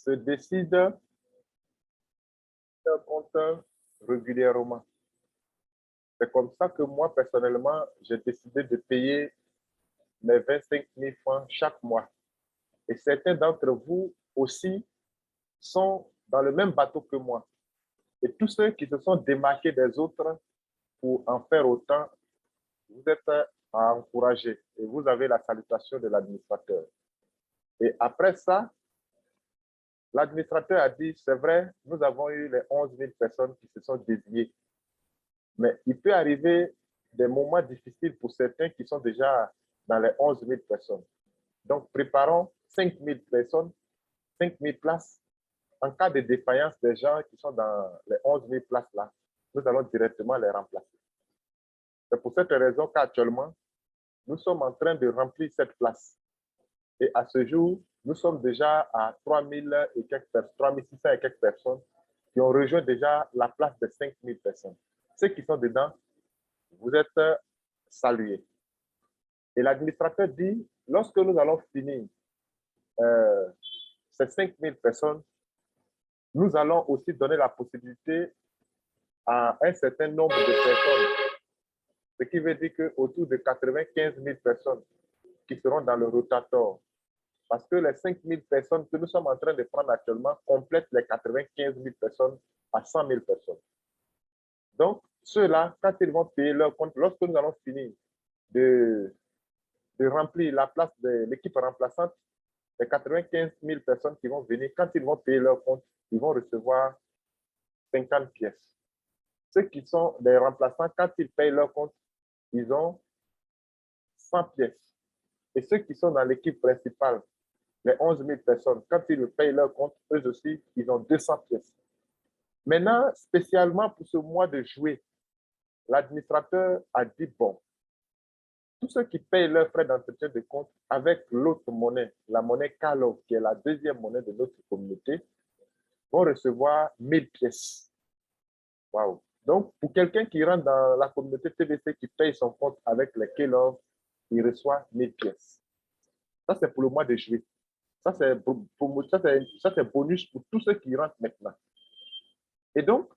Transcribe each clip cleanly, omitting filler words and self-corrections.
se décident leur compte régulièrement. C'est comme ça que moi, personnellement, j'ai décidé de payer mes 25 000 francs chaque mois. Et certains d'entre vous aussi sont dans le même bateau que moi. Et tous ceux qui se sont démarqués des autres pour en faire autant, vous êtes à encourager et vous avez la salutation de l'administrateur. Et après ça, l'administrateur a dit, c'est vrai, nous avons eu les 11 000 personnes qui se sont dédiées. Mais il peut arriver des moments difficiles pour certains qui sont déjà dans les 11 000 personnes. Donc, préparons 5 000 personnes, 5 000 places. En cas de défaillance des gens qui sont dans les 11 000 places-là, nous allons directement les remplacer. C'est pour cette raison qu'actuellement, nous sommes en train de remplir cette place. Et à ce jour, nous sommes déjà à 3 600 et quelques personnes qui ont rejoint déjà la place de 5 000 personnes. Ceux qui sont dedans, vous êtes salués. Et l'administrateur dit, lorsque nous allons finir ces 5 000 personnes, nous allons aussi donner la possibilité à un certain nombre de personnes, ce qui veut dire qu'autour de 95 000 personnes qui seront dans le rotator. Parce que les 5 000 personnes que nous sommes en train de prendre actuellement complètent les 95 000 personnes à 100 000 personnes. Donc, ceux-là, quand ils vont payer leur compte, lorsque nous allons finir de remplir la place de l'équipe remplaçante, les 95 000 personnes qui vont venir, quand ils vont payer leur compte, ils vont recevoir 50 pièces. Ceux qui sont des remplaçants, quand ils payent leur compte, ils ont 100 pièces. Et ceux qui sont dans l'équipe principale, les 11 000 personnes, quand ils payent leur compte, eux aussi, ils ont 200 pièces. Maintenant, spécialement pour ce mois de juillet, l'administrateur a dit, bon, tous ceux qui payent leurs frais d'entretien de compte avec l'autre monnaie, la monnaie Kalov, qui est la deuxième monnaie de notre communauté, vont recevoir 1000 pièces. Waouh! Donc, pour quelqu'un qui rentre dans la communauté TBC qui paye son compte avec les Kalov, il reçoit 1000 pièces. Ça, c'est pour le mois de juillet. Ça, c'est bonus pour tous ceux qui rentrent maintenant. Et donc,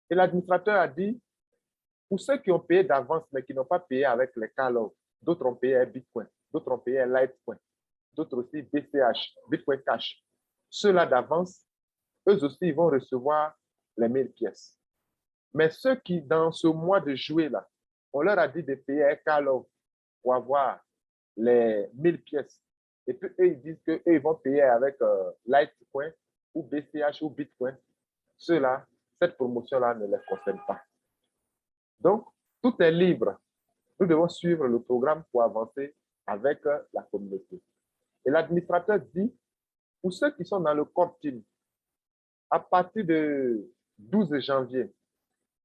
l'administrateur a dit, pour ceux qui ont payé d'avance, mais qui n'ont pas payé avec les Kalov, d'autres ont payé un Bitcoin, d'autres ont payé un Litecoin, d'autres aussi BCH, Bitcoin Cash. Ceux-là d'avance, eux aussi vont recevoir les 1000 pièces. Mais ceux qui, dans ce mois de juillet-là, on leur a dit de payer un Kalov pour avoir les 1000 pièces. Et puis, eux, ils disent qu'eux, ils vont payer avec Litecoin ou BCH ou Bitcoin. Ceux-là, cette promotion-là ne les concerne pas. Donc, tout est libre. Nous devons suivre le programme pour avancer avec la communauté. Et l'administrateur dit, pour ceux qui sont dans le core team, à partir de 12 janvier,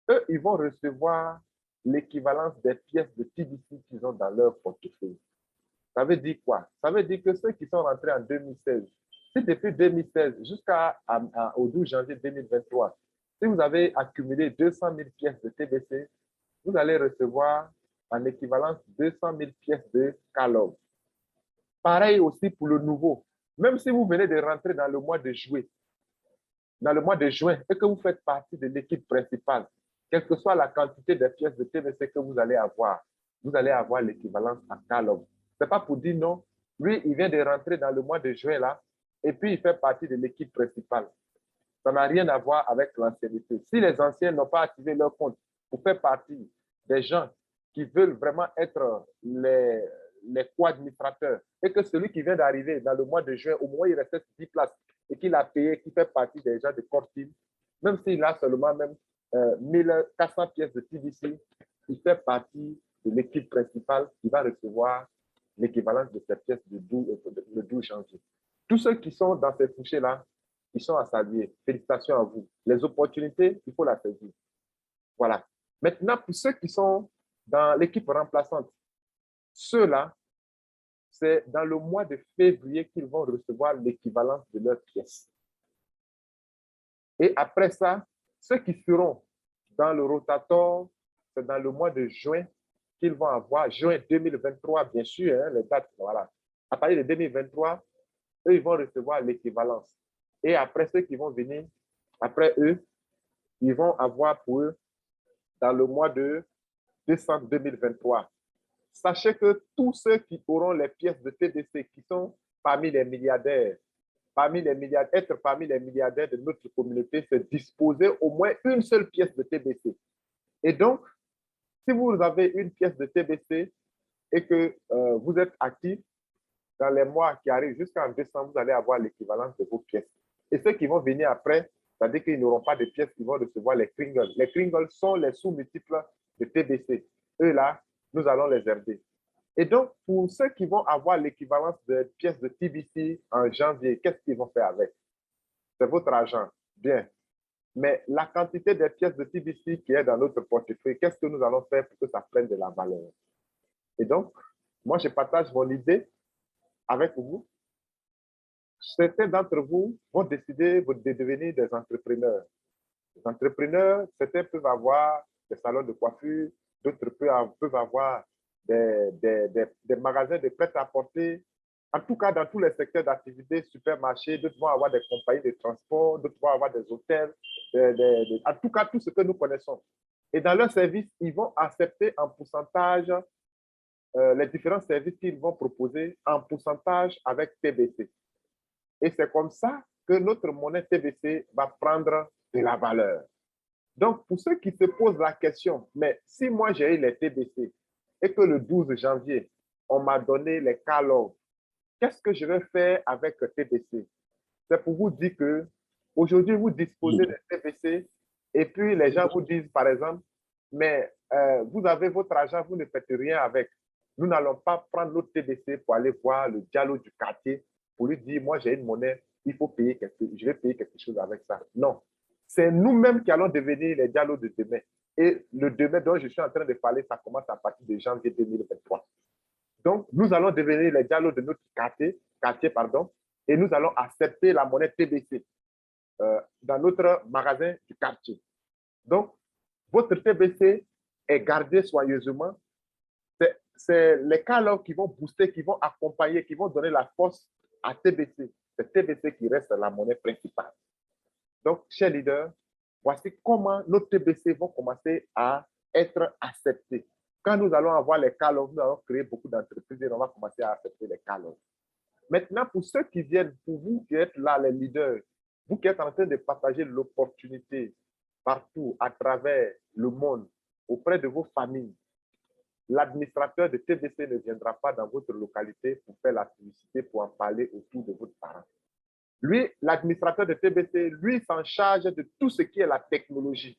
eux, ils vont recevoir l'équivalence des pièces de TBC qu'ils ont dans leur portefeuille. Ça veut dire quoi? Ça veut dire que ceux qui sont rentrés en 2016, si depuis 2016 jusqu'au 12 janvier 2023, si vous avez accumulé 200 000 pièces de TBC, vous allez recevoir en équivalence 200 000 pièces de Kalov. Pareil aussi pour le nouveau. Même si vous venez de rentrer dans le mois de juin, et que vous faites partie de l'équipe principale, quelle que soit la quantité de pièces de TBC que vous allez avoir l'équivalence en Kalov. Ce n'est pas pour dire non, lui, il vient de rentrer dans le mois de juin là, et puis il fait partie de l'équipe principale. Ça n'a rien à voir avec l'ancienneté. Si les anciens n'ont pas activé leur compte pour faire partie des gens qui veulent vraiment être les co-administrateurs, et que celui qui vient d'arriver dans le mois de juin, au moins il reste 10 places, et qu'il a payé, qui fait partie des gens de core team, même s'il a seulement même 1400 pièces de TBC, il fait partie de l'équipe principale qui va recevoir l'équivalence de cette pièce le 12 janvier. Tous ceux qui sont dans ces couchers-là, ils sont à saluer. Félicitations à vous. Les opportunités, il faut la saisir. Voilà. Maintenant, pour ceux qui sont dans l'équipe remplaçante, ceux-là, c'est dans le mois de février qu'ils vont recevoir l'équivalence de leurs pièces. Et après ça, ceux qui seront dans le rotator, c'est dans le mois de juin qu'ils vont avoir, juin 2023, bien sûr, hein, les dates, voilà. À partir de 2023, eux, ils vont recevoir l'équivalence. Et après, ceux qui vont venir, après eux, ils vont avoir pour eux, dans le mois de décembre 2023, sachez que tous ceux qui auront les pièces de TBC, qui sont parmi les milliardaires, être parmi les milliardaires de notre communauté, c'est disposer au moins une seule pièce de TBC. Et donc, si vous avez une pièce de TBC et que vous êtes actif, dans les mois qui arrivent jusqu'en décembre, vous allez avoir l'équivalent de vos pièces. Et ceux qui vont venir après, c'est-à-dire qu'ils n'auront pas de pièces, ils vont recevoir les Kringles. Les Kringles sont les sous-multiples de TBC. Eux, là, nous allons les herder. Et donc, pour ceux qui vont avoir l'équivalence de pièces de TBC en janvier, qu'est-ce qu'ils vont faire avec? C'est votre argent. Bien. Mais la quantité des pièces de TBC qui est dans notre portefeuille, qu'est-ce que nous allons faire pour que ça prenne de la valeur? Et donc, moi, je partage mon idée avec vous. Certains d'entre vous vont décider de devenir des entrepreneurs. Les entrepreneurs, certains peuvent avoir des salons de coiffure, d'autres peuvent avoir des magasins de prêt-à-porter. En tout cas, dans tous les secteurs d'activité, supermarchés, d'autres vont avoir des compagnies de transport, d'autres vont avoir des hôtels, en tout cas, tout ce que nous connaissons. Et dans leur service, ils vont accepter en pourcentage les différents services qu'ils vont proposer en pourcentage avec TBC. Et c'est comme ça que notre monnaie TBC va prendre de la valeur. Donc, pour ceux qui se posent la question, mais si moi j'ai eu les TBC et que le 12 janvier, on m'a donné les call-offs, qu'est-ce que je vais faire avec TBC? C'est pour vous dire que aujourd'hui, vous disposez de TBC et puis les gens vous disent, par exemple, mais vous avez votre argent, vous ne faites rien avec. Nous n'allons pas prendre notre TBC pour aller voir le dialogue du quartier pour lui dire, moi j'ai une monnaie, il faut payer je vais payer quelque chose avec ça. Non. C'est nous-mêmes qui allons devenir les dialogues de demain. Et le demain dont je suis en train de parler, ça commence à partir de janvier 2023. Donc, nous allons devenir les dialogues de notre quartier, et nous allons accepter la monnaie TBC dans notre magasin du quartier. Donc, votre TBC est gardé soigneusement. C'est les cas-là qui vont booster, qui vont accompagner, qui vont donner la force à TBC. C'est TBC qui reste la monnaie principale. Donc, chers leaders, voici comment nos TBC vont commencer à être acceptés. Quand nous allons avoir les cas-là, nous allons créer beaucoup d'entreprises et on va commencer à accepter les cas-là. Maintenant, pour ceux qui viennent, pour vous qui êtes là, les leaders, vous qui êtes en train de partager l'opportunité partout à travers le monde, auprès de vos familles, l'administrateur de TBC ne viendra pas dans votre localité pour faire la publicité, pour en parler autour de votre parent. Lui, l'administrateur de TBC, lui s'en charge de tout ce qui est la technologie.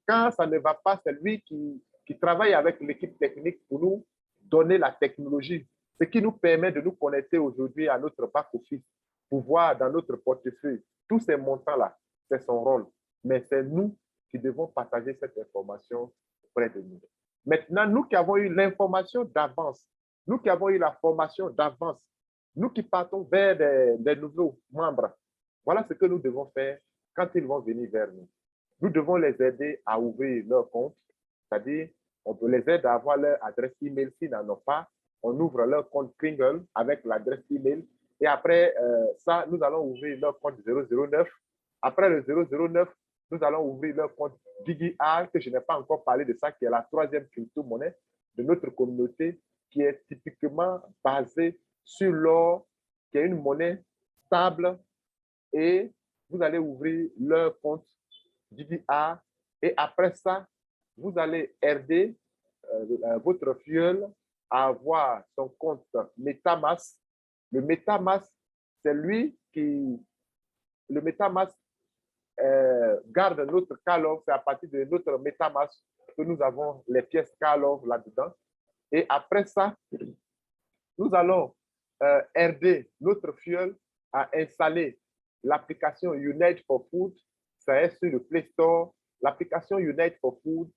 Quand ça ne va pas, c'est lui qui travaille avec l'équipe technique pour nous donner la technologie, ce qui nous permet de nous connecter aujourd'hui à notre back-office pour voir dans notre portefeuille tous ces montants-là. C'est son rôle. Mais c'est nous qui devons partager cette information auprès de nous. Maintenant, nous qui avons eu l'information d'avance, nous qui avons eu la formation d'avance, nous qui partons vers des nouveaux membres, voilà ce que nous devons faire quand ils vont venir vers nous. Nous devons les aider à ouvrir leur compte, c'est-à-dire on peut les aider à avoir leur adresse email s'ils n'en ont pas. On ouvre leur compte Kringle avec l'adresse email et après ça, nous allons ouvrir leur compte 009. Après le 009, nous allons ouvrir leur compte DigiR, que je n'ai pas encore parlé de ça, qui est la troisième crypto-monnaie de notre communauté, qui est typiquement basée sur l'or, qui est une monnaie stable. Et vous allez ouvrir leur compte DigiR. Et après ça, vous allez aider votre filleul à avoir son compte MetaMask. Le MetaMask, c'est lui qui... Le MetaMask garde notre call-off, c'est à partir de notre MetaMask que nous avons les pièces call-off là-dedans. Et après ça, nous allons aider notre filleul à installer l'application Unite for Food. Ça est sur le Play Store. L'application Unite for Food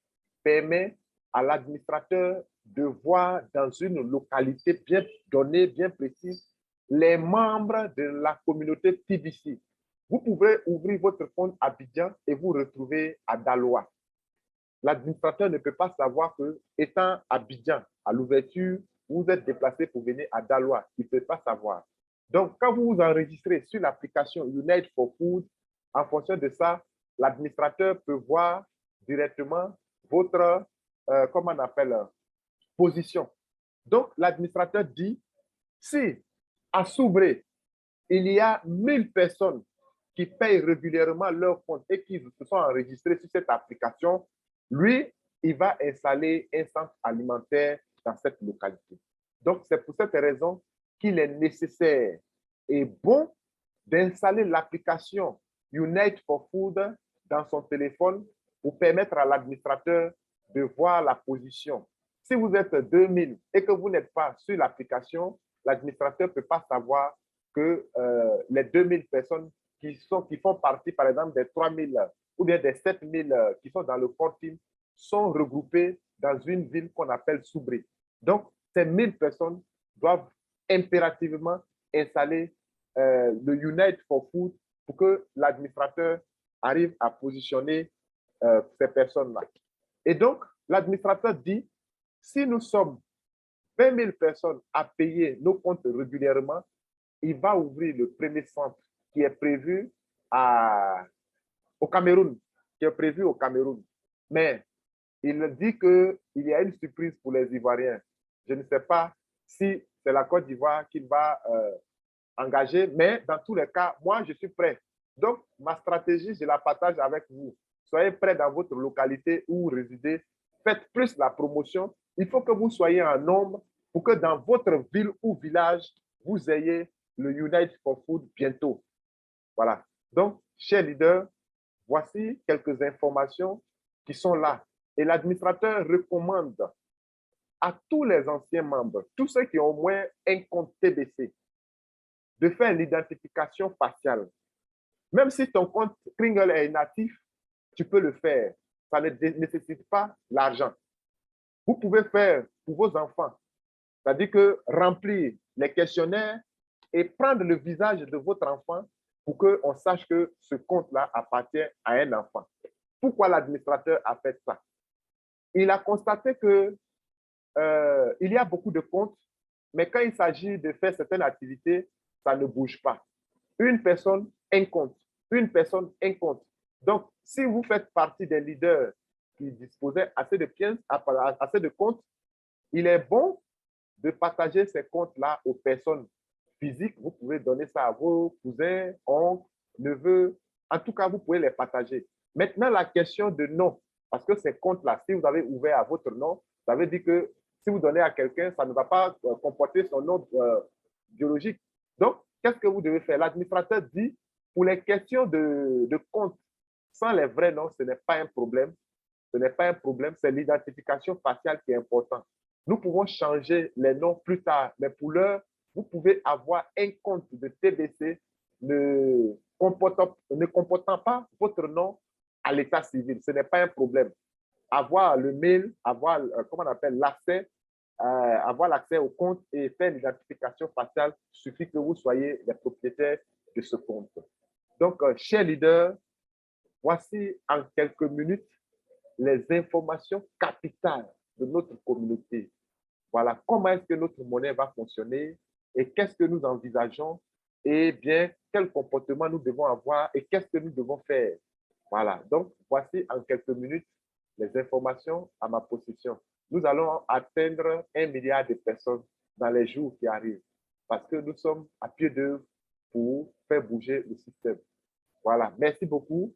permet à l'administrateur de voir dans une localité bien donnée, bien précise, les membres de la communauté TBC. Vous pouvez ouvrir votre compte à Abidjan et vous retrouver à Daloa. L'administrateur ne peut pas savoir que, étant à Abidjan, à l'ouverture, vous êtes déplacé pour venir à Daloa. Il ne peut pas savoir. Donc, quand vous vous enregistrez sur l'application Unite for Food, en fonction de ça, l'administrateur peut voir directement votre, comment on appelle, position. Donc, l'administrateur dit, si à Soubré, il y a 1000 personnes qui payent régulièrement leur compte et qui se sont enregistrés sur cette application, lui, il va installer un centre alimentaire dans cette localité. Donc, c'est pour cette raison qu'il est nécessaire et bon d'installer l'application Unite for Food dans son téléphone pour permettre à l'administrateur de voir la position. Si vous êtes 2000 et que vous n'êtes pas sur l'application, l'administrateur ne peut pas savoir que les 2000 personnes qui font partie, par exemple, des 3000 ou bien des 7000 qui sont dans le core team sont regroupées dans une ville qu'on appelle Soubré. Donc, ces 1000 personnes doivent impérativement installer le Unite for Food pour que l'administrateur arrive à positionner ces personnes-là. Et donc, l'administrateur dit, si nous sommes 20 000 personnes à payer nos comptes régulièrement, il va ouvrir le premier centre qui est prévu au Cameroun, Mais il dit qu'il y a une surprise pour les Ivoiriens. Je ne sais pas si c'est la Côte d'Ivoire qu'il va engager, mais dans tous les cas, moi, je suis prêt. Donc, ma stratégie, je la partage avec vous. Soyez prêts dans votre localité où vous résidez. Faites plus la promotion. Il faut que vous soyez en nombre pour que dans votre ville ou village, vous ayez le Unite for Food bientôt. Voilà. Donc, chers leaders, voici quelques informations qui sont là. Et l'administrateur recommande à tous les anciens membres, tous ceux qui ont au moins un compte TBC, de faire l'identification faciale. Même si ton compte Kringle est natif, tu peux le faire. Ça ne nécessite pas l'argent. Vous pouvez faire pour vos enfants, c'est-à-dire que remplir les questionnaires et prendre le visage de votre enfant pour qu'on sache que ce compte-là appartient à un enfant. Pourquoi l'administrateur a fait ça? Il a constaté que il y a beaucoup de comptes, mais quand il s'agit de faire certaines activités, ça ne bouge pas. Une personne, un compte. Une personne, un compte. Donc, si vous faites partie des leaders qui disposaient assez de pièces, assez de comptes, il est bon de partager ces comptes-là aux personnes physiques. Vous pouvez donner ça à vos cousins, oncles, neveux. En tout cas, vous pouvez les partager. Maintenant, la question de nom, parce que ces comptes-là, si vous avez ouvert à votre nom, ça veut dire que si vous donnez à quelqu'un, ça ne va pas comporter son nom biologique. Donc, qu'est-ce que vous devez faire? L'administrateur dit, pour les questions de compte, sans les vrais noms, ce n'est pas un problème. Ce n'est pas un problème, c'est l'identification faciale qui est importante. Nous pouvons changer les noms plus tard, mais pour l'heure, vous pouvez avoir un compte de TBC ne comportant pas votre nom à l'état civil. Ce n'est pas un problème. Avoir le mail, avoir, comment on appelle, l'accès, avoir l'accès au compte et faire l'identification faciale, suffit que vous soyez les propriétaires de ce compte. Donc, chers leaders, voici en quelques minutes les informations capitales de notre communauté. Voilà, comment est-ce que notre monnaie va fonctionner et qu'est-ce que nous envisageons et bien, quel comportement nous devons avoir et qu'est-ce que nous devons faire. Voilà, donc voici en quelques minutes les informations à ma possession. Nous allons atteindre 1 milliard de personnes dans les jours qui arrivent parce que nous sommes à pied d'œuvre pour faire bouger le système. Voilà, merci beaucoup.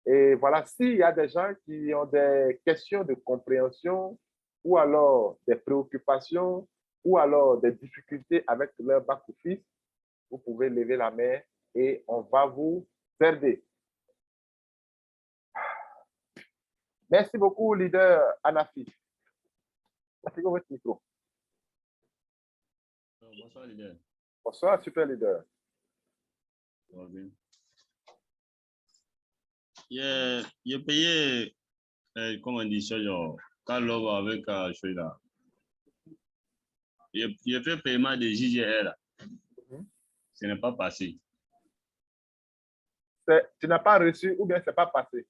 Et voilà, s'il y a des gens qui ont des questions de compréhension ou alors des préoccupations ou alors des difficultés avec leur back-office, vous pouvez lever la main et on va vous aider. Merci beaucoup, leader Anafi. Merci pour votre micro. Bonsoir, leader. Bonsoir, super leader. J'ai payé, comment on dit ça, Carlo avec celui-là. J'ai fait paiement de JGR. Ce n'est pas passé. Tu n'as pas reçu ou bien ce n'est pas passé?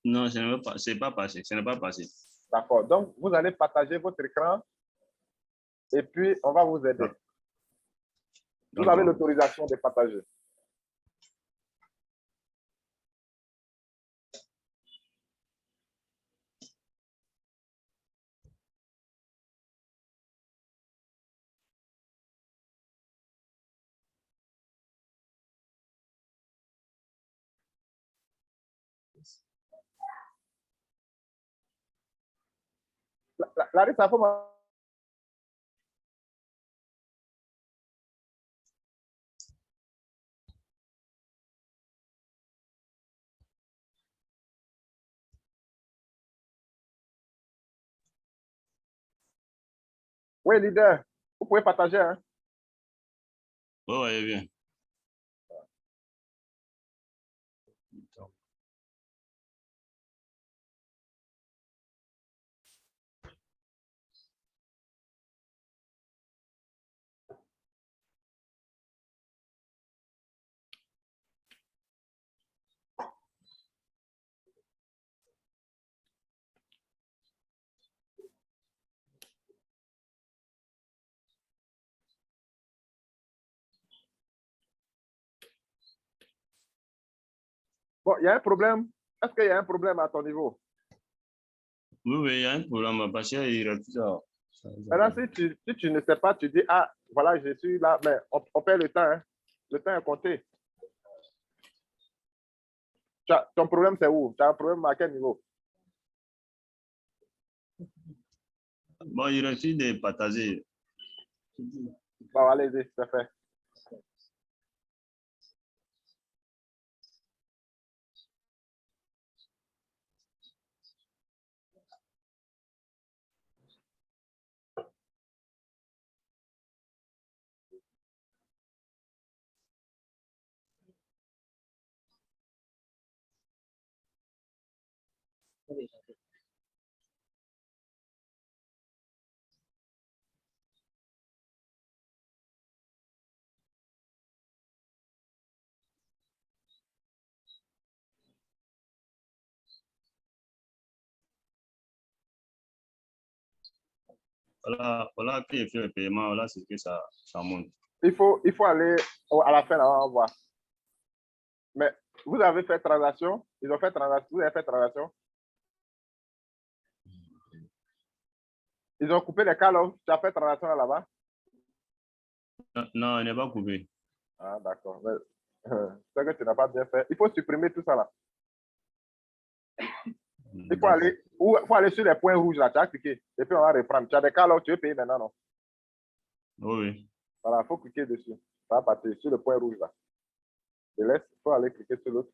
Non, ce n'est pas passé. Ce n'est pas passé. D'accord. Donc, vous allez partager votre écran et puis on va vous aider. Vous avez D'accord. l'autorisation de partager. Larissa, faut Oui, leader, vous pouvez partager. Hein? Oui, oui, bien. Bon, il y a un problème. Est-ce qu'il y a un problème à ton niveau? Oui, oui, il y a un problème parce qu'il refuse ça. Maintenant, si tu ne sais pas, tu dis, ah, voilà, je suis là, mais on perd le temps. Hein? Le temps est compté. Ton problème, c'est où? Tu as un problème à quel niveau? Bon, il refuse de partager. Bon, allez-y, c'est fait. Voilà, voilà que je fais le paiement, voilà c'est que ça monte. Il faut aller à la fin, là, on va voir. Mais vous avez fait transaction? Ils ont fait transaction? Vous avez fait transaction? Ils ont coupé les call-offs. Tu as fait transaction là-bas? Non, il n'est pas coupé. Ah, d'accord. C'est que tu n'as pas bien fait. Il faut supprimer tout ça là. Il faut aller sur les points rouges là. Tu as cliqué. Et puis on va reprendre. Tu as des call-offs, tu veux payer maintenant, non? Oui, oui. Voilà, il faut cliquer dessus. Ça va partir sur le point rouge là. Je laisse. Il faut aller cliquer sur l'autre.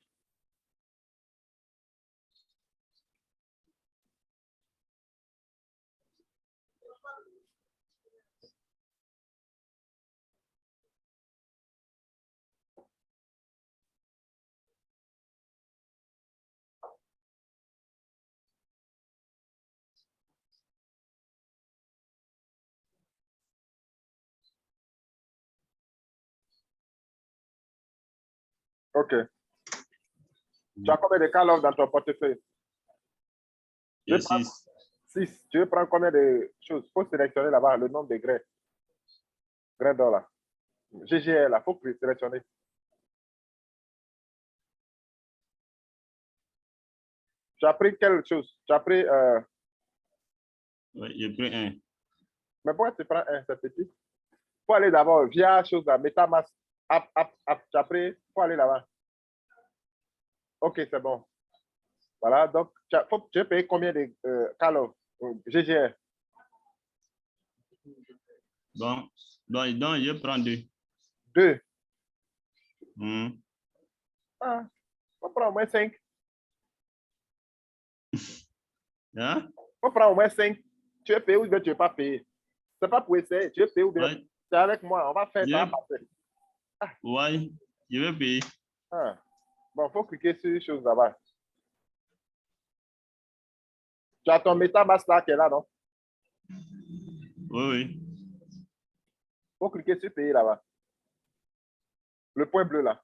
OK. Tu as combien de call-offs dans ton portefeuille? Il y a 6. 6. Tu veux prendre combien de choses? Il faut sélectionner là-bas le nombre de grains. Grains d'or là. GGR là. Il faut sélectionner. Tu as pris quelle chose? Tu as pris. Oui, j'ai pris un. Mais pourquoi tu prends un? C'est petit. Il faut aller d'abord via chose là. MetaMask. Tu as pris. Il faut aller là-bas. OK, c'est bon. Voilà. Donc, tu veux payer combien de call-offs? GGR. Donc, je prends 2. 2. Ah, on prend au moins 5. Hein? On prend au moins 5. Tu veux payer ou bien tu ne veux pas payer? Ce n'est pas pour essayer. Tu veux payer ou bien Ouais, tu es avec moi. On va faire ça. Va passer. ouais, je vais payer. Ah. Bon, il faut cliquer sur les choses là-bas. Tu as ton MetaMask là qui est là, non? Oui, oui. Il faut cliquer sur payer là-bas. Le point bleu là.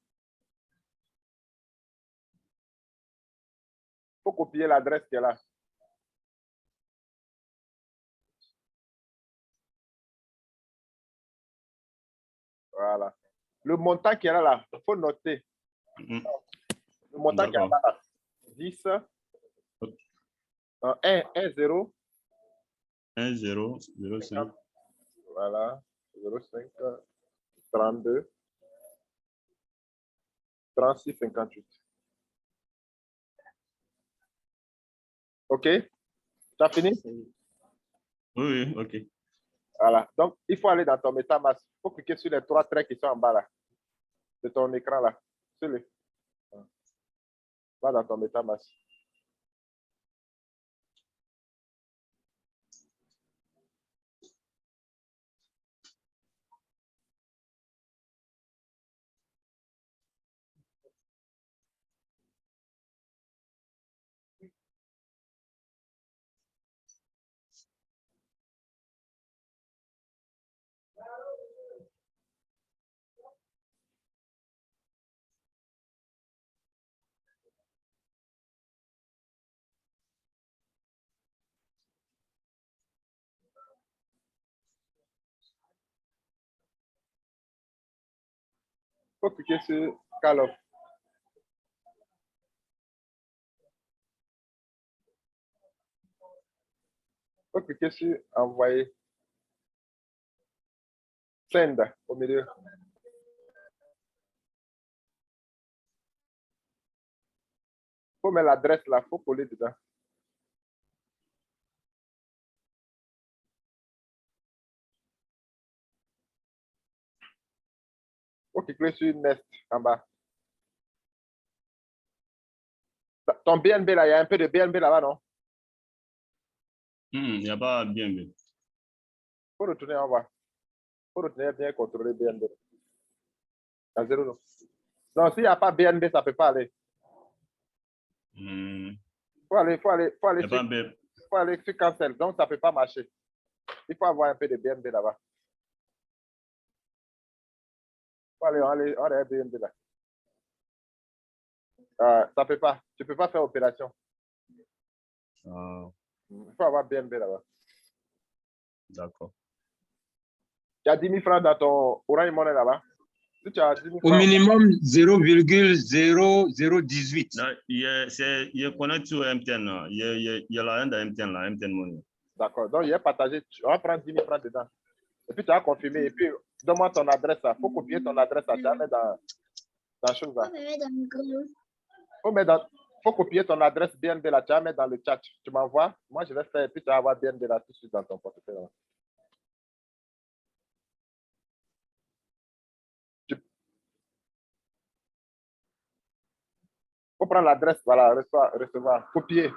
Il faut copier l'adresse qui est là. Voilà. Le montant qui est là, il faut noter. Mhm. Le montant qui est D'accord. là, 10, 1, 0, 1, 0, 0, 5. voilà, 0,5, 32, 36, 58. OK? Tu as fini? Oui, oui, OK. Voilà. Donc, il faut aller dans ton MetaMask. Il faut cliquer sur les 3 traits qui sont en bas là, de ton écran là. Sur-les. Va dans ton MetaMask. Il faut cliquer sur Call off. Il faut cliquer sur envoyer. Send au milieu. Il faut mettre l'adresse là, il faut coller dedans. Il faut cliquer sur Next en bas. Ton BNB là, il y a un peu de BNB là-bas, non? Il n'y a pas bien. Il faut retourner en bas. Il faut retourner bien contrôler BNB. À 0, non. Non, s'il n'y a pas BNB, ça ne peut pas aller. Il faut aller sur Cancel. Donc, ça ne peut pas marcher. Il faut avoir un peu de BNB là-bas. Il faut aller BNB là. Ça ne peut pas. Tu ne peux pas faire opération. Il faut avoir BNB là-bas. D'accord. Tu as 10 000 francs dans ton Orange Money là-bas. Si tu as 10 000 Au francs, minimum 0,0018. Il est connecté sur MTN. Là. Il y a la de MTN, là, MTN Money. d'accord. Donc, il est partagé. On va prendre 10 000 francs dedans. Et puis, tu as confirmé. Et puis, donne-moi ton adresse. Il faut copier ton adresse. Tu vas mettre dans la chose là. Faut copier ton adresse BNB là. Tu vas mettre dans le chat. Tu m'envoies. Moi, je vais faire. Et puis, tu vas avoir BNB là tout de suite dans ton portefeuille. Là. Faut prendre l'adresse. Voilà. Recevoir. Copier.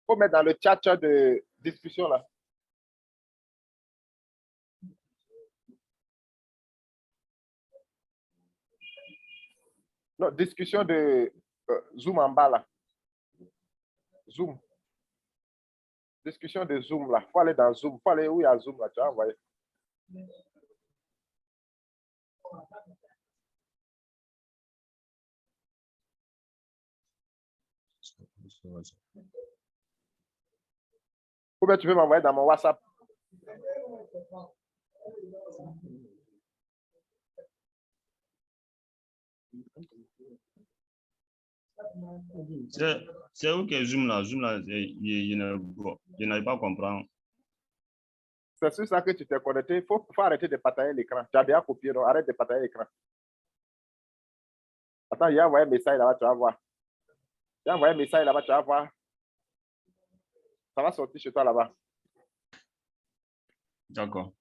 Faut mettre dans le chat de discussion là. Non, discussion de Zoom en bas là. Zoom. Discussion de Zoom là. Il faut aller dans Zoom. Il faut aller où il y a Zoom là. Tu vas envoyer. Ou bien tu peux m'envoyer dans mon WhatsApp. C'est où que Zoom là? Zoom là, je n'arrive pas à comprendre. C'est sur ça que tu t'es connecté. Il faut arrêter de partager l'écran. Tu as déjà copié, donc arrête de partager l'écran. Attends, il y a envoyé un message là-bas, tu vas voir. Il y a envoyé un message là-bas, tu vas voir. Ça va sortir chez toi là-bas. D'accord.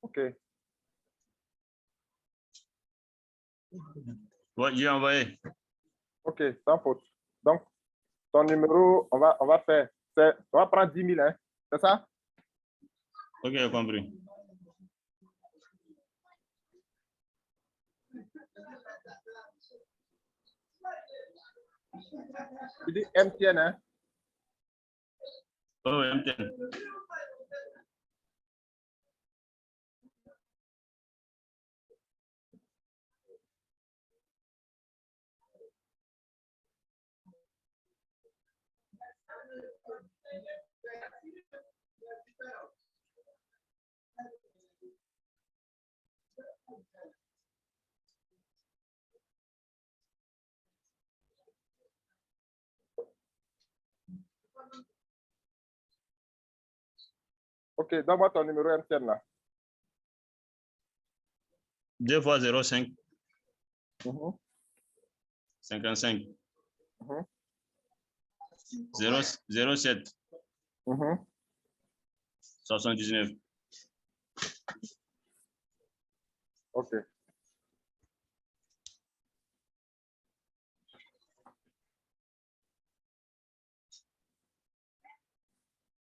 OK. Ouais, j'ai envoyé. OK, sans faute. Donc, ton numéro, on va faire. On va prendre 10 000, hein? C'est ça? OK, j'ai compris. Tu dis MTN, hein? Oh, MTN. Ok, donne-moi ton numéro MTN là. 2 fois 05 Mhm, 55 mhm, 07 mhm. 79. Ok.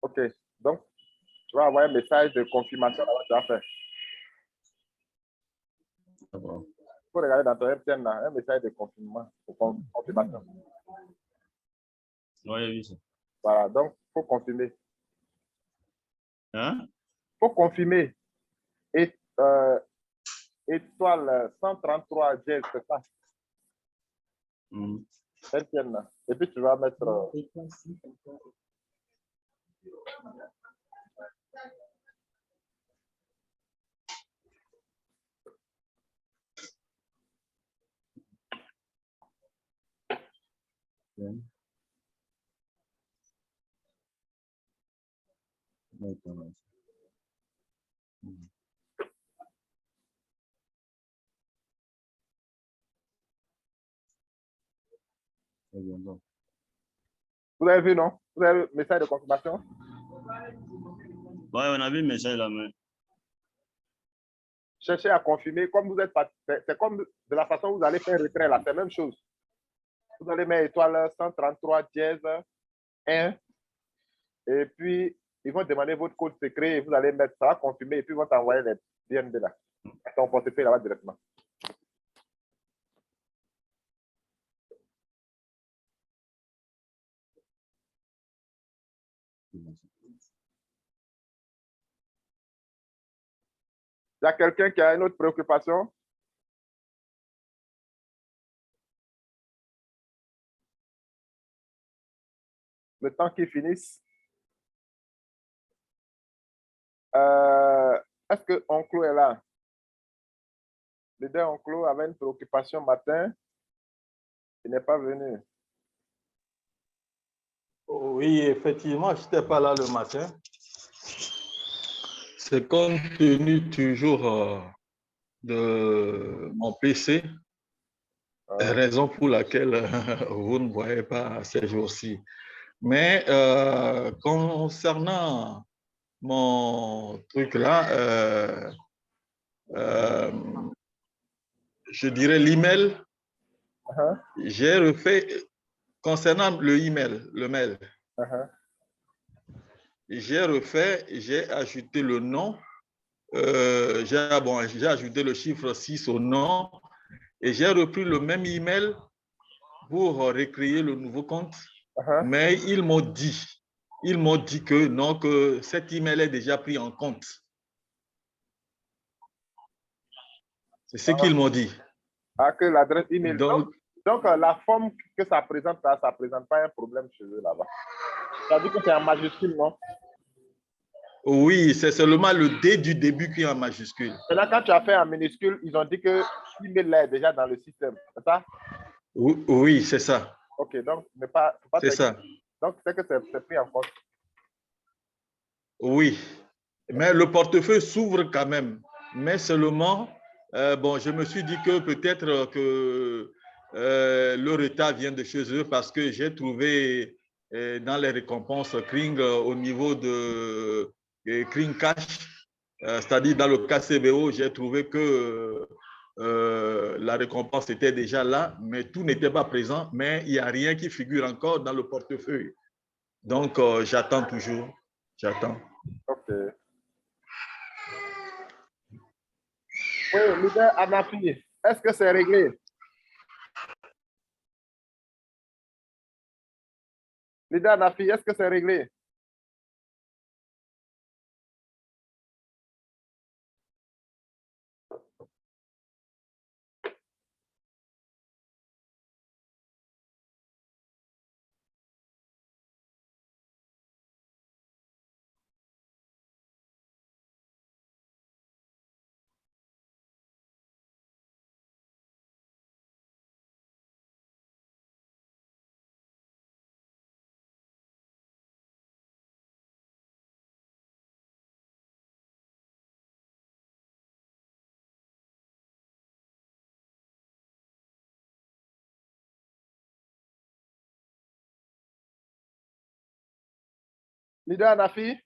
Ok. Donc, tu vas avoir un message de confirmation là, tu vas faire. D'accord. Il faut regarder dans ton MTN là, un message de confirmation. Oui, oui, ça. Voilà, donc, il faut confirmer. Hein? Il faut confirmer. Et, étoile 133 dièse, c'est ça, Mhm. MTN là. Et puis, tu vas mettre. Ouais. D'accord. Mhm. Très bien, donc. Vous avez vu, non? Vous avez le message de confirmation? Ouais, on a vu le message là, mais Cherchez à confirmer. Comme vous êtes c'est comme de la façon où vous allez faire retrait là, c'est la même chose. Vous allez mettre étoile 133 dièse 1 et puis ils vont demander votre code secret et vous allez mettre ça, confirmer et puis ils vont t'envoyer les BNB là. À ton portefeuille là-bas directement. Il y a quelqu'un qui a une autre préoccupation? Le temps qu'il finisse. Est-ce que Onclo est là? Le deux Onclo avait une préoccupation matin. Il n'est pas venu. Oui, effectivement, je n'étais pas là le matin. C'est compte tenu toujours de mon PC, raison pour laquelle vous ne voyez pas ces jours-ci. Mais concernant mon truc là, je dirais l'email, j'ai refait, concernant le email, le mail, j'ai refait, j'ai ajouté le nom, j'ai ajouté le chiffre 6 au nom et j'ai repris le même email pour recréer le nouveau compte. Mais ils m'ont dit que non, que cet email est déjà pris en compte. C'est ce qu'ils m'ont dit. Ah, que l'adresse email. Donc, Donc, la forme que ça présente là, ça ne présente pas un problème chez eux là-bas. Ça dit que c'est en majuscule, non? oui, c'est seulement le D du début qui est en majuscule. Et là, quand tu as fait en minuscule, ils ont dit que l'email là est déjà dans le système. C'est ça? Oui, c'est ça. Ok, donc, pas c'est ça. Donc, c'est que c'est pris en compte. Oui, mais le portefeuille s'ouvre quand même. Mais seulement, bon, je me suis dit que peut-être que le retard vient de chez eux parce que j'ai trouvé dans les récompenses Kring au niveau de Kring Cash, c'est-à-dire dans le KCBO, j'ai trouvé que la récompense était déjà là, mais tout n'était pas présent, mais il n'y a rien qui figure encore dans le portefeuille. Donc, j'attends toujours. J'attends. Ok. Oui, leader Anafi, est-ce que c'est réglé? Leader Nafi, est-ce que c'est réglé? Leader Nafi?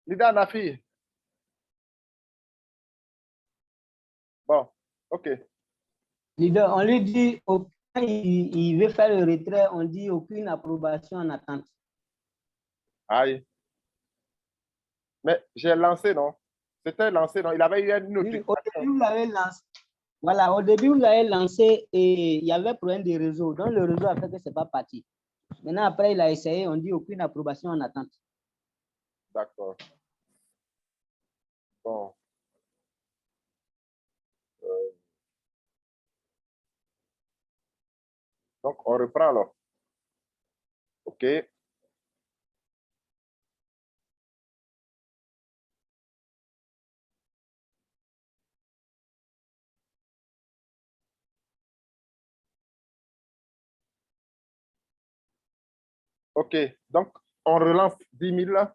Leader Nafi? Bon, OK. Leader, on lui dit, quand il veut faire le retrait, on dit aucune approbation en attente. Aïe. Mais j'ai lancé, non? C'était lancé, non? Il avait eu une Oui, au notification. début, vous l'avez lancé. Voilà, au début, vous l'avez lancé et il y avait problème de réseau. Donc, le réseau a fait que ce n'est pas parti. Maintenant, après, il a essayé, on dit aucune approbation en attente. D'accord. Bon. Donc, on reprend alors. OK. OK. Donc, on relance 10 000.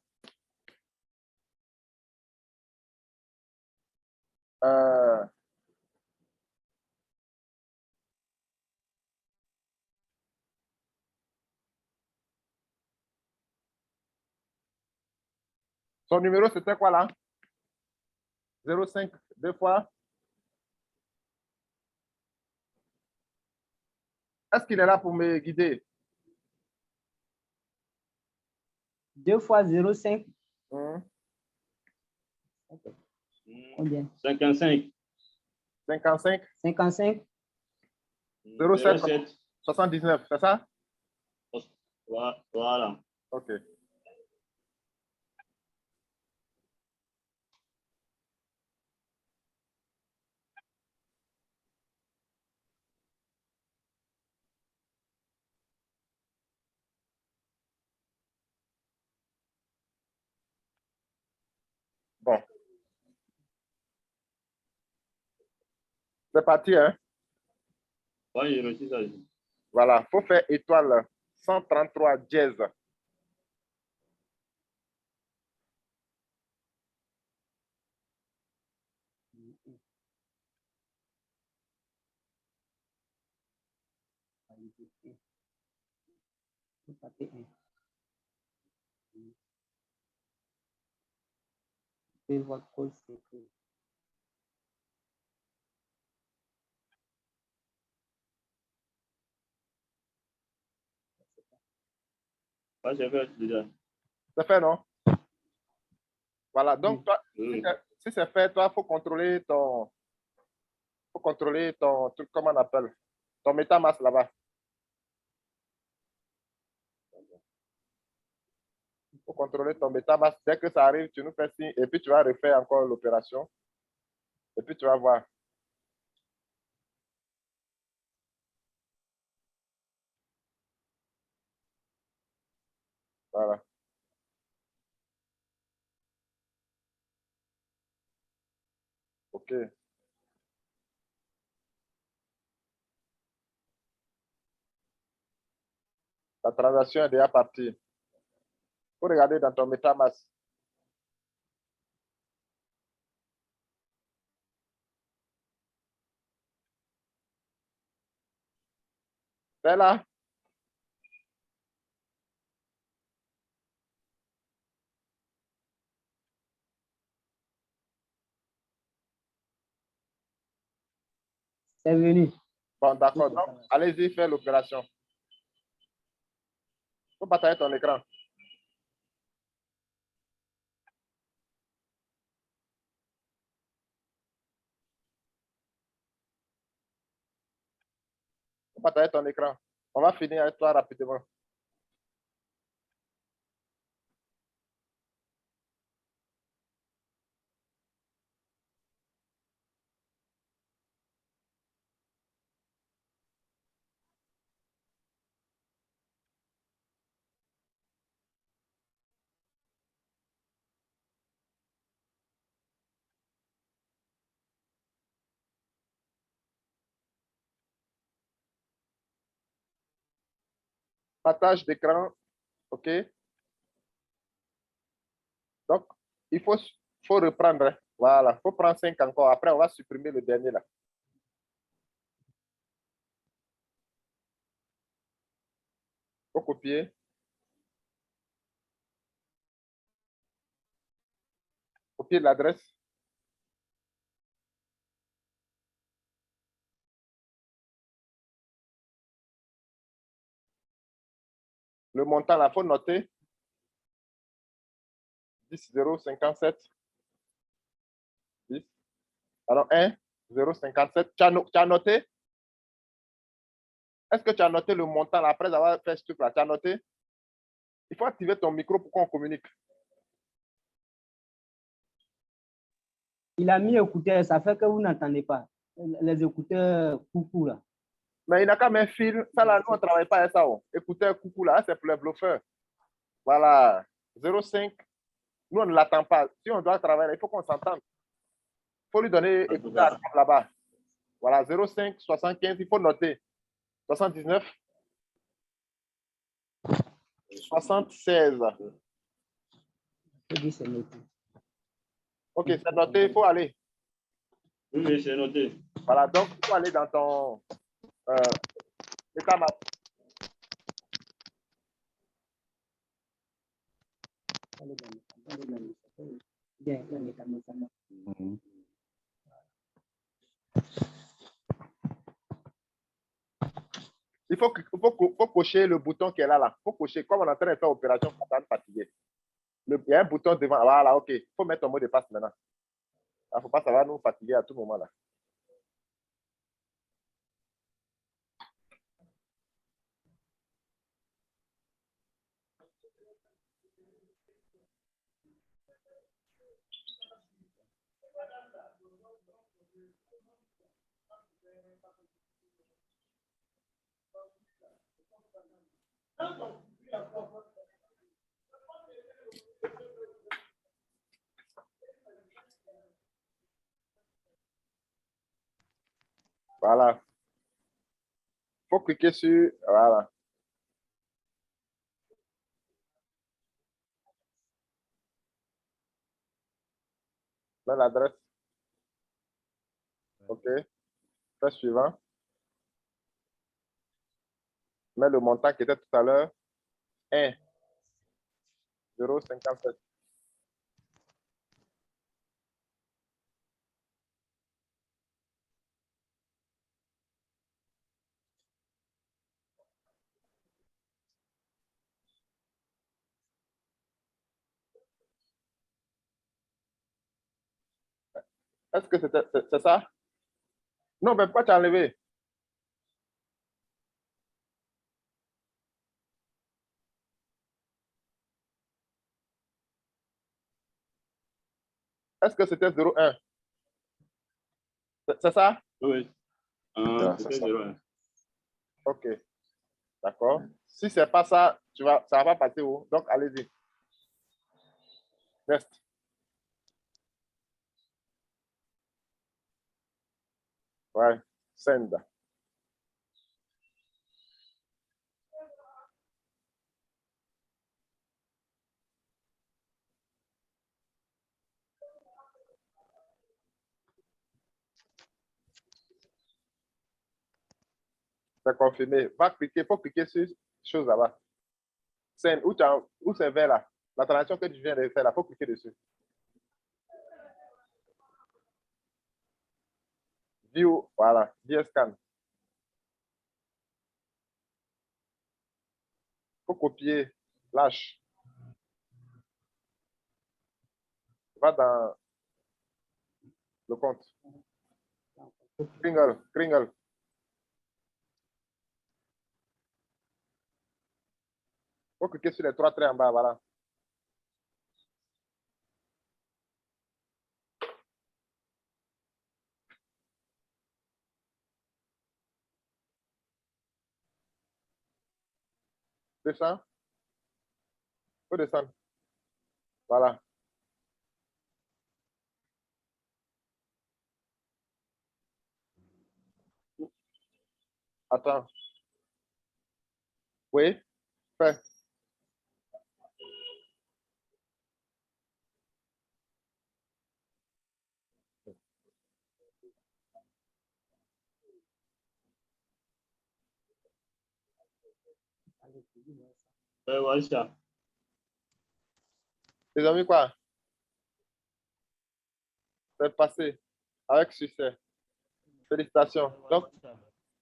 Son numéro, c'était quoi là? 05, deux fois. Est-ce qu'il est là pour me guider? 2 fois 0,5. Combien? 55. 55, 55. 07, 79, c'est ça? Voilà. OK. Bon. C'est parti, hein? Oui, j'ai reçu ça. Voilà. Il faut faire étoile 133 dièse. Ouais, j'ai fait déjà. C'est fait, non? Voilà. Donc, toi, Oui. si c'est fait, toi, il faut contrôler ton truc, comment on appelle? Ton MetaMask là-bas. Il faut contrôler ton MetaMask. Dès que ça arrive, tu nous fais signe et puis tu vas refaire encore l'opération. Et puis tu vas voir. Voilà. OK. La transaction est déjà partie. Il faut regarder dans ton MetaMask. C'est là? C'est venu. Bon, d'accord. Donc, allez-y, faire l'opération. Il faut partager ton écran. Partager ton écran. On va finir avec toi rapidement. Partage d'écran. OK. Donc, il faut reprendre. Voilà. Il faut prendre 5 encore. Après, on va supprimer le dernier là. Il faut copier. Copier l'adresse. Le montant, là, il faut noter. 10 057. 10. Alors, 1 057. Tu as noté? Est-ce que tu as noté le montant là, après avoir fait ce truc-là? Tu as noté? Il faut activer ton micro pour qu'on communique. Il a mis écouteur, ça fait que vous n'entendez pas. Les écouteurs coucou là. Mais il n'a qu'à mettre fil. Ça là, nous, on ne travaille pas avec ça. Oh. Écoutez, coucou là, c'est pour les bluffeurs. Voilà. 05. Nous, on ne l'attend pas. Si on doit travailler, il faut qu'on s'entende. Il faut lui donner écouteur là-bas. Voilà, 05 75, il faut noter. 79 76. Ok, c'est noté, il faut aller. Oui, c'est noté. Voilà, donc il faut aller dans ton état map. Il faut cocher le bouton qui est là. Il faut cocher. Comme on est en train de faire opération fatigué. Il y a un bouton devant. Voilà, ok. Il faut mettre ton mot de passe maintenant. Il ne faut pas, ça va nous fatiguer à tout moment là. Voilà. Il faut cliquer sur. Voilà. Dans l'adresse. OK. Fais suivant. Mets le montant qui était tout à l'heure. 1 057. Est-ce que c'est ça? Non, mais pourquoi tu as enlevé? Est-ce que c'était 01? C'est ça? Oui. C'est ça. OK. D'accord. Si ce n'est pas ça, ça va pas passer où? Donc, allez-y. Next. Ouais. Send. C'est confirmé. Va cliquer, il faut cliquer sur chose là-bas. Send. Où c'est vert là? La transaction que tu viens de faire là, il faut cliquer dessus. View, voilà. View scan. Il faut copier. Lâche. Va dans le compte. Kringle. faut cliquer sur les 3 traits en bas, voilà. Descends. Faut descendre. Voilà. Attends. Oui, fais. Ouais, ça. Les amis, quoi? C'est passé avec succès. Félicitations. Donc,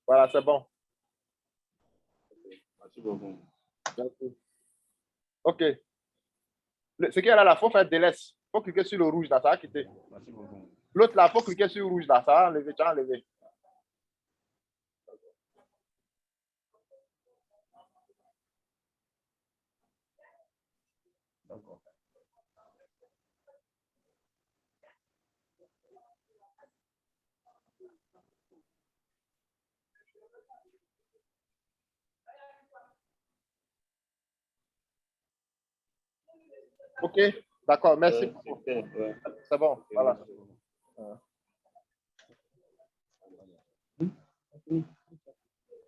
voilà, c'est bon. Merci beaucoup. Merci. OK. Ce qui est là, il faut faire délaisse. Il faut cliquer sur le rouge, là, ça va quitter. Merci beaucoup. L'autre, là, il faut cliquer sur le rouge, là, ça va enlever, tu as enlevé. D'accord. OK, d'accord, merci beaucoup. Super, ouais. C'est bon, voilà.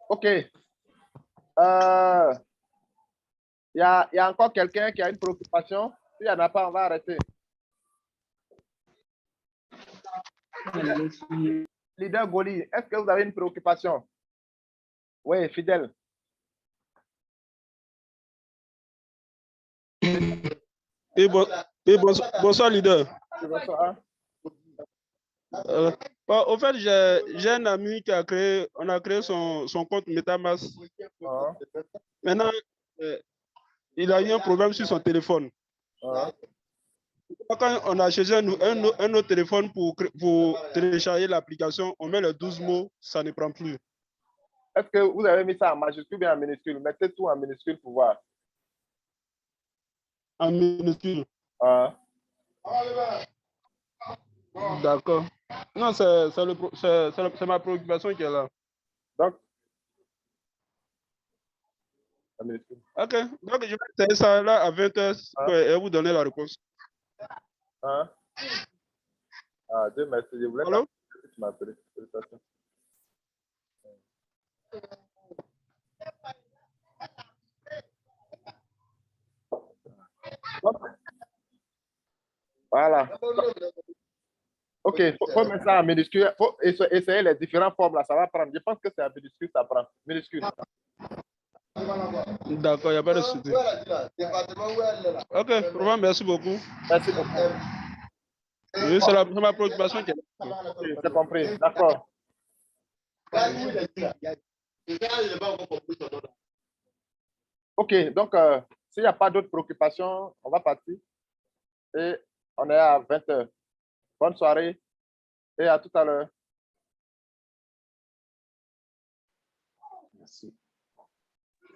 OK. Il y a encore quelqu'un qui a une préoccupation? S'il n'y en a pas, on va arrêter. Leader Goli, est-ce que vous avez une préoccupation? Oui, fidèle. Bonsoir, leader. Bonsoir. Au fait, j'ai un ami qui a créé, on a créé son compte MetaMask. Ah, Maintenant, il a eu un problème sur son téléphone. ah. Quand on a cherché un autre téléphone pour télécharger l'application, on met les 12 mots, ça ne prend plus. Est-ce que vous avez mis ça en majuscule ou bien en minuscule? Mettez tout en minuscule pour voir. En minuscule. Ah. D'accord. Non, c'est ma préoccupation qui est là. Donc, en minuscule. Ok, donc je vais essayer ça là à 20h et vous donner la réponse. Ah. Ah, Dieu merci. Je voulais Allô? que tu m'appelles. Félicitations. Voilà. OK, il faut mettre ça en minuscule. Il faut essayer les différentes formes là, ça va prendre. Je pense que c'est en minuscule, ça prend. Minuscule. D'accord, il n'y a pas de souci. Ok, vraiment, merci beaucoup. Merci beaucoup. Oui, c'est ma préoccupation qui est là. OK, c'est compris. D'accord. OK, donc, s'il n'y a pas d'autres préoccupations, on va partir. Et on est à 20h. Bonne soirée et à tout à l'heure.